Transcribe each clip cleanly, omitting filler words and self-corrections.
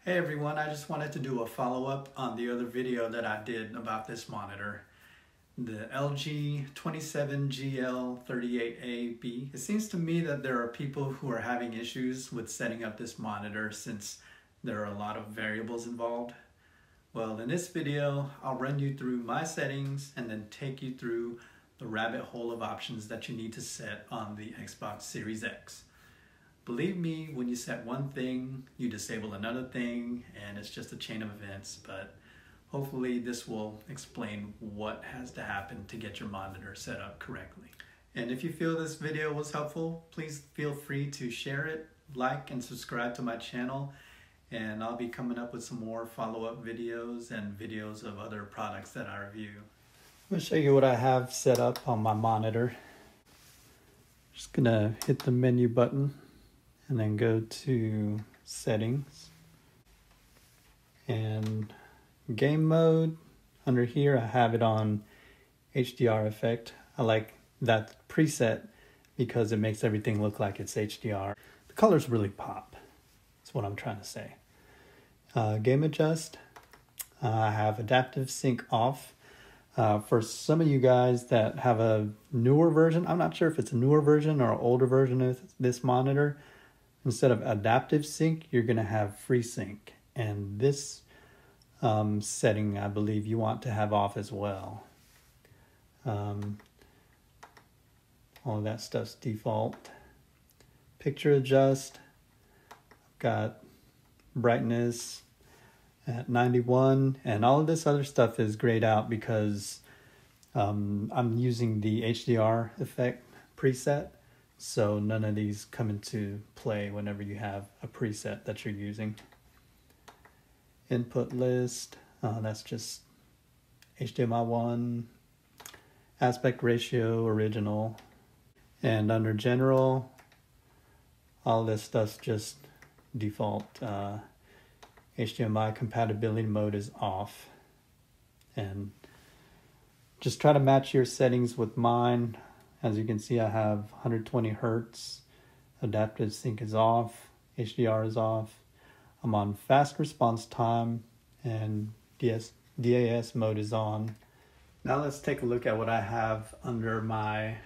Hey everyone, I just wanted to do a follow-up on the other video that I did about this monitor, the LG 27GL38AB. It seems to me that there are people who are having issues with setting up this monitor since there are a lot of variables involved. Well, in this video, I'll run you through my settings and then take you through the rabbit hole of options that you need to set on the Xbox Series X. Believe me, when you set one thing, you disable another thing, and it's just a chain of events, but hopefully this will explain what has to happen to get your monitor set up correctly. And if you feel this video was helpful, please feel free to share it, like, and subscribe to my channel, and I'll be coming up with some more follow-up videos and videos of other products that I review. I'm going to show you what I have set up on my monitor. Just going to hit the menu button and then go to settings and game mode. Under here I have it on HDR effect. I like that preset because it makes everything look like it's HDR. The colors really pop. That's what I'm trying to say. Game adjust. I have adaptive sync off. For some of you guys that have a newer version, I'm not sure if it's a newer version or an older version of this monitor, instead of adaptive sync, you're going to have FreeSync. And this setting, I believe you want to have off as well. All of that stuff's default. Picture adjust. I've got brightness at 91. And all of this other stuff is grayed out because I'm using the HDR effect preset. So none of these come into play whenever you have a preset that you're using. Input list, that's just HDMI 1, aspect ratio, original. And under general, all this stuff's just default. HDMI compatibility mode is off. And just try to match your settings with mine. As you can see, I have 120 Hertz, adaptive sync is off, HDR is off. I'm on fast response time and DAS mode is on. Now let's take a look at what I have under my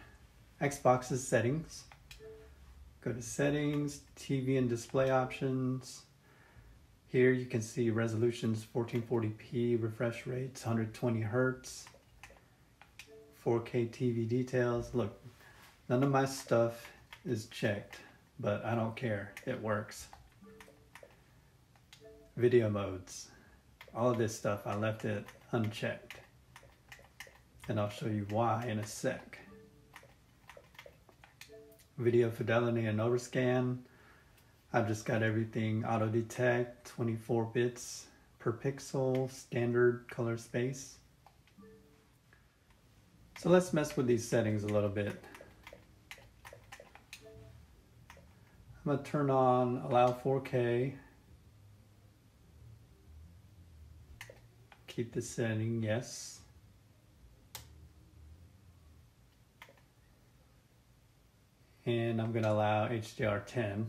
Xbox's settings. Go to settings, TV and display options. Here you can see resolutions 1440p, refresh rates 120 Hertz. 4K TV details. Look, none of my stuff is checked, but I don't care. It works. Video modes. All of this stuff, I left it unchecked. And I'll show you why in a sec. Video fidelity and overscan. I've just got everything auto detect, 24 bits per pixel, standard color space. So let's mess with these settings a little bit. I'm going to turn on allow 4K. Keep the setting, yes. And I'm going to allow HDR10.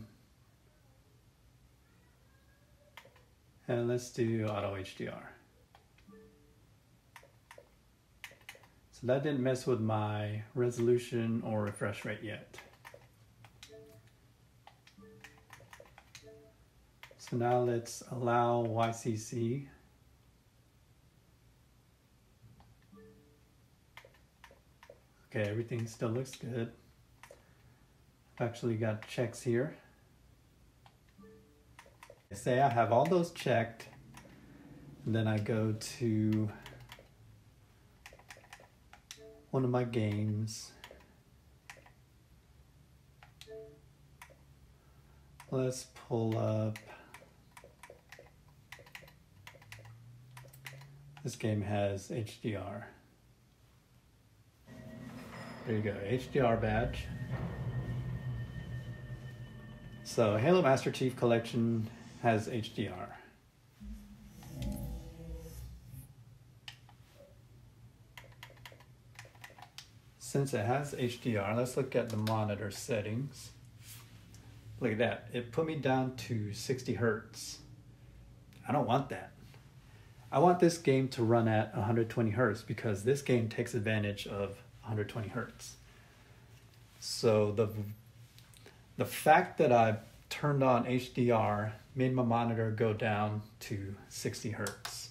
And let's do auto HDR. So that didn't mess with my resolution or refresh rate yet. So now let's allow YCC. Okay, everything still looks good. I've actually got checks here. Say I have all those checked, and then I go to one of my games. Let's pull up. This game has HDR. There you go, HDR badge. So Halo Master Chief Collection has HDR. Since it has HDR, let's look at the monitor settings. Look at that, it put me down to 60 Hertz. I don't want that. I want this game to run at 120 hertz because this game takes advantage of 120 hertz. So the fact that I turned on HDR made my monitor go down to 60 hertz,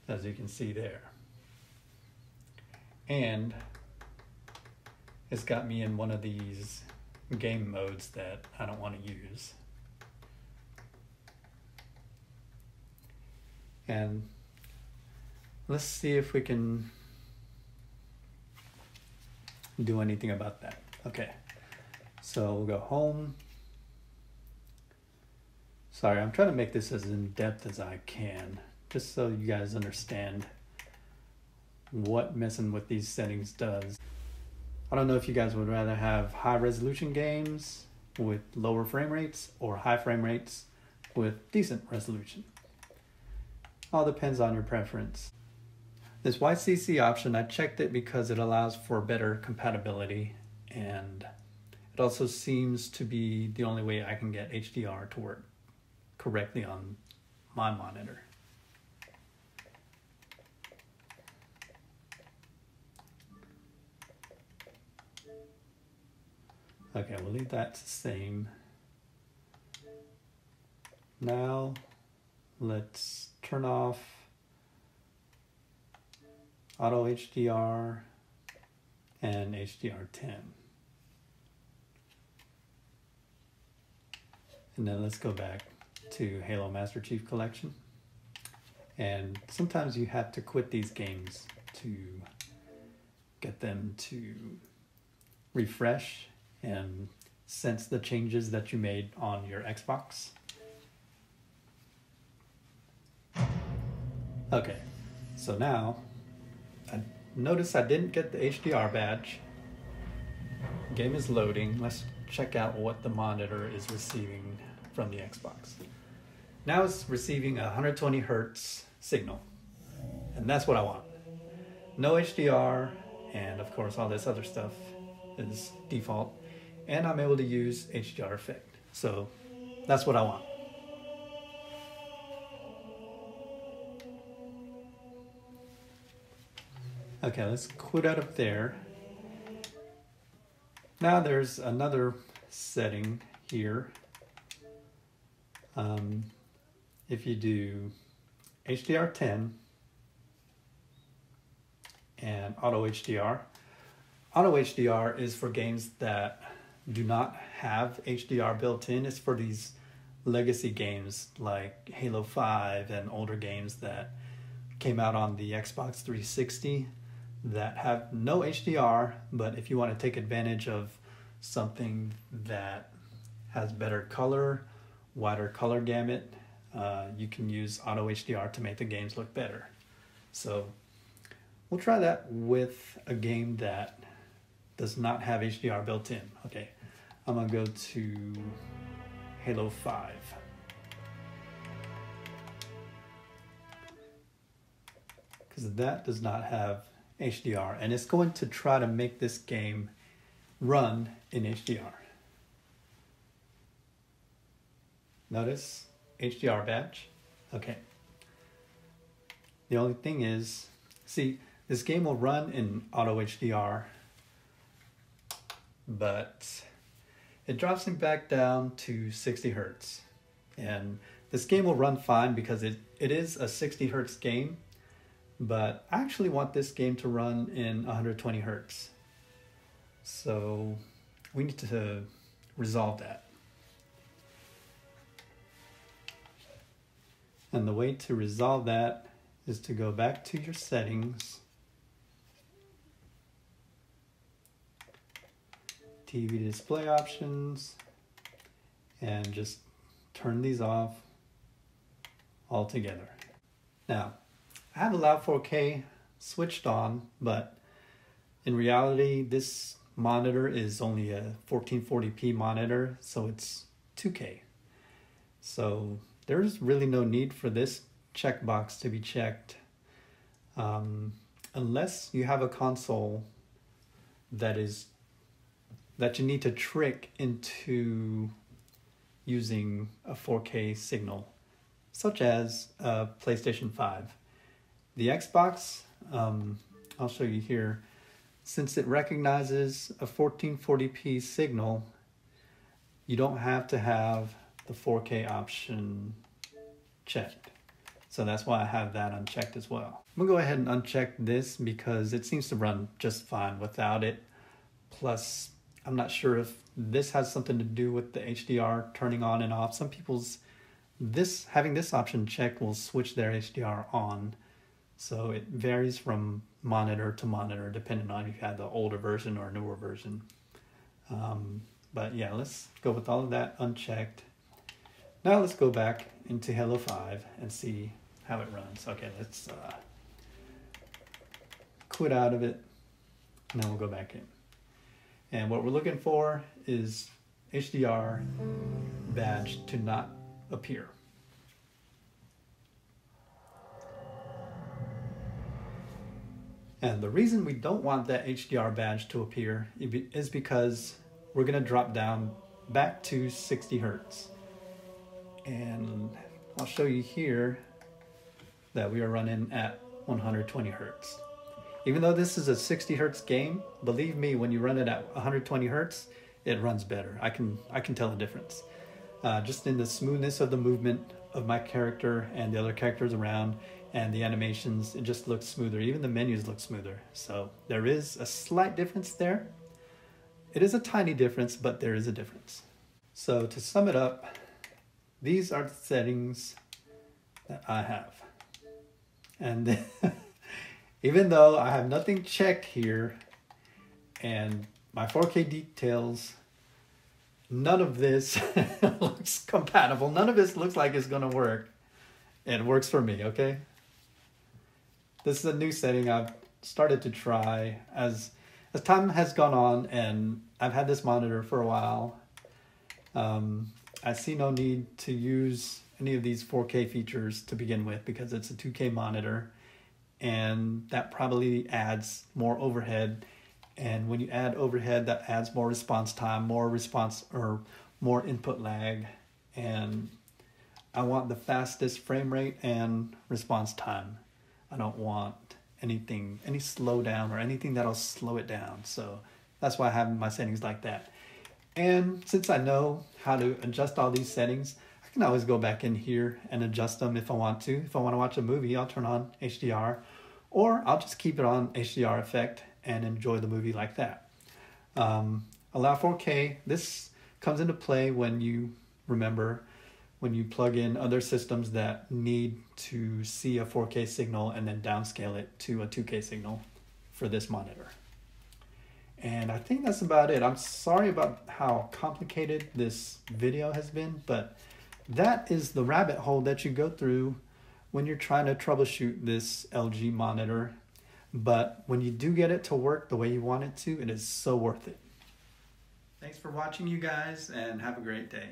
as you can see there. And it's got me in one of these game modes that I don't want to use. And let's see if we can do anything about that. Okay, so we'll go home. Sorry, I'm trying to make this as in-depth as I can, just so you guys understand what messing with these settings does. I don't know if you guys would rather have high resolution games with lower frame rates or high frame rates with decent resolution. All depends on your preference. This YCC option, I checked it because it allows for better compatibility, and it also seems to be the only way I can get HDR to work correctly on my monitor. Okay, we'll leave that the same. Now, let's turn off Auto HDR and HDR10. And then let's go back to Halo Master Chief Collection. And sometimes you have to quit these games to get them to refresh and sense the changes that you made on your Xbox. Okay, so now I notice I didn't get the HDR badge. Game is loading. Let's check out what the monitor is receiving from the Xbox. Now it's receiving a 120 hertz signal, and that's what I want. No HDR, and of course all this other stuff is default, and I'm able to use HDR effect. So that's what I want. Okay, let's quit out of there. Now there's another setting here. If you do HDR10 and Auto HDR. Auto HDR is for games that do not have HDR built in. It's for these legacy games like Halo 5 and older games that came out on the Xbox 360 that have no HDR, but if you want to take advantage of something that has better color, wider color gamut, you can use Auto HDR to make the games look better. So we'll try that with a game that does not have HDR built in. Okay, I'm gonna go to Halo 5. Because that does not have HDR, and it's going to try to make this game run in HDR. Notice HDR badge. Okay. The only thing is, see, this game will run in Auto HDR, but it drops me back down to 60 hertz. And this game will run fine because it is a 60 hertz game, but I actually want this game to run in 120 hertz. So we need to resolve that. And the way to resolve that is to go back to your settings, TV display options, and just turn these off altogether. Now, I have Allow 4K switched on, but in reality, this monitor is only a 1440p monitor, so it's 2K. So there's really no need for this checkbox to be checked unless you have a console that you need to trick into using a 4K signal. such as PlayStation 5. The Xbox, I'll show you here, since it recognizes a 1440p signal, you don't have to have the 4K option checked. So that's why I have that unchecked as well. I'm gonna go ahead and uncheck this because it seems to run just fine without it. Plus, I'm not sure if this has something to do with the HDR turning on and off. Some people's having this option checked will switch their HDR on. So it varies from monitor to monitor depending on if you have the older version or newer version. But yeah, let's go with all of that unchecked. Now let's go back into Halo 5 and see how it runs. Okay, let's quit out of it, and then we'll go back in. And what we're looking for is HDR badge to not appear. And the reason we don't want that HDR badge to appear is because we're going to drop down back to 60 Hertz. And I'll show you here that we are running at 120 Hertz. Even though this is a 60 Hertz game, believe me, when you run it at 120 Hertz, it runs better. I can tell the difference. Just in the smoothness of the movement of my character and the other characters around, and the animations, it just looks smoother. Even the menus look smoother. So there is a slight difference there. It is a tiny difference, but there is a difference. So to sum it up, these are the settings that I have. And even though I have nothing checked here and my 4K details, none of this looks compatible. None of this looks like it's gonna work. It works for me, okay? This is a new setting I've started to try as time has gone on, and I've had this monitor for a while. I see no need to use any of these 4K features to begin with because it's a 2K monitor, and that probably adds more overhead. And when you add overhead, that adds more response time, more input lag, and I want the fastest frame rate and response time. I don't want any slowdown or anything that'll slow it down. So that's why I have my settings like that. And since I know how to adjust all these settings, I can always go back in here and adjust them if I want to. If I want to watch a movie, I'll turn on HDR, or I'll just keep it on HDR effect and enjoy the movie like that. Allow 4K. This comes into play when you plug in other systems that need to see a 4K signal and then downscale it to a 2K signal for this monitor. And I think that's about it. I'm sorry about how complicated this video has been, but that is the rabbit hole that you go through when you're trying to troubleshoot this LG monitor. But when you do get it to work the way you want it to, it is so worth it. Thanks for watching, you guys, and have a great day.